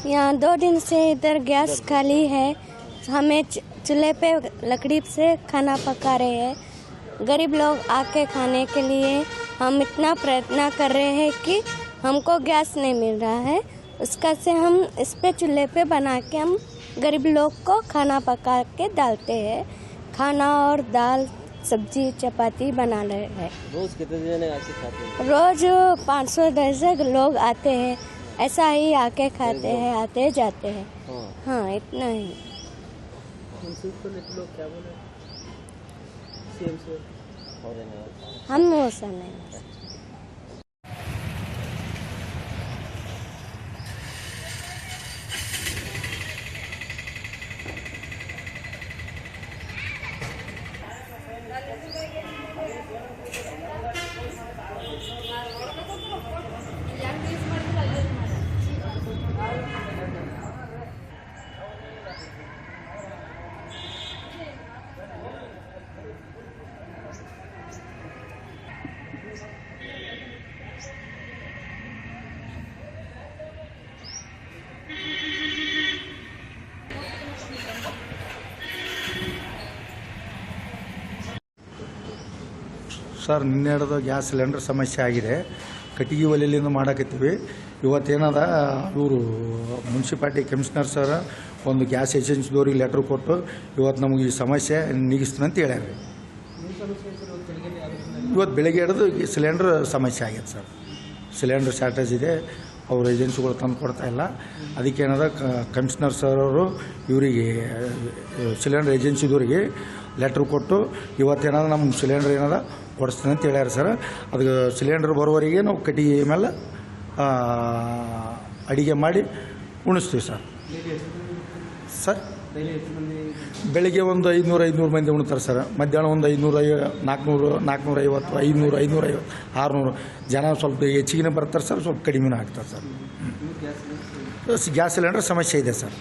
यहाँ 2 दिन से इधर गैस खाली है। हमें चूल्हे पे लकड़ी से खाना पका रहे हैं। गरीब लोग आके खाने के लिए हम इतना प्रयत्न कर रहे हैं कि हमको गैस नहीं मिल रहा है। उसका से हम इस पे चूल्हे पे बना के हम गरीब लोग को खाना पका के डालते हैं। खाना और दाल सब्जी चपाती बना रहे हैं। रोज कितने जने आके खाते हैं? रोज 500 लोग आते हैं। ऐसा ही आके खाते हैं, आते जाते हैं। हाँ इतना ही। लोग क्या बोले? सीएम से हम वैसा नहीं। ಸರ್ ನಿನ್ನೆ ಹಿಡಿದು ಗ್ಯಾಸ್ ಸಿಲಿಂಡರ್ ಸಮಸ್ಯೆ ಆಗಿದೆ. ಕಟ್ಟಿಗೆ ಒಲೆಯಿಂದ ಮಾಡಕತ್ತೀವಿ. ಇವತ್ತೇನದ ಇವರು ಮುನ್ಸಿಪಾಲ್ಟಿ ಕಮಿಷನರ್ ಸರ್ ಒಂದು ಗ್ಯಾಸ್ ಏಜೆನ್ಸಿದವ್ರಿಗೆ ಲೆಟ್ರ್ ಕೊಟ್ಟು ಇವತ್ತು ನಮಗೆ ಈ ಸಮಸ್ಯೆ ನೀಗಿಸ್ತೀನಿ ಅಂತ ಹೇಳ್ಯಾರ. ಇವತ್ತು ಬೆಳಗ್ಗೆ ಹಿಡಿದು ಸಿಲಿಂಡರ್ ಸಮಸ್ಯೆ ಆಗಿದೆ ಸರ್. ಸಿಲಿಂಡರ್ ಶಾರ್ಟೇಜ್ ಇದೆ. ಅವ್ರ ಏಜೆನ್ಸಿಗಳು ತಂದು ಕೊಡ್ತಾ ಇಲ್ಲ. ಅದಕ್ಕೇನದ ಕಮಿಷನರ್ ಸರ್ ಅವರು ಇವರಿಗೆ ಸಿಲಿಂಡರ್ ಏಜೆನ್ಸಿದವ್ರಿಗೆ ಲೆಟ್ರ್ ಕೊಟ್ಟು ಇವತ್ತೇನಾದ ನಮ್ಮ ಸಿಲಿಂಡರ್ ಏನದ ಕೊಡಿಸ್ತೀನಿ ಅಂತ ಹೇಳ್ಯಾರ ಸರ್. ಅದಕ್ಕೆ ಸಿಲಿಂಡರ್ ಬರೋವರೆಗೆ ನಾವು ಕಟ್ಟಿಗೆ ಮೇಲೆ ಅಡಿಗೆ ಮಾಡಿ ಉಣಿಸ್ತೀವಿ ಸರ್. ಸರ್ ಬೆಳಿಗ್ಗೆ ಒಂದು 500 ಮಂದಿ ಉಣ್ತಾರೆ ಸರ್. ಮಧ್ಯಾಹ್ನ ಒಂದು 500, 400, 450, 500, 550, 600 ಜನ ಸ್ವಲ್ಪ ಹೆಚ್ಚಿಗೆ ಬರ್ತಾರೆ ಸರ್. ಸ್ವಲ್ಪ ಕಡಿಮೆನೂ ಆಗ್ತಾರೆ ಸರ್. ಗ್ಯಾಸ್ ಸಿಲಿಂಡರ್ ಸಮಸ್ಯೆ ಇದೆ ಸರ್.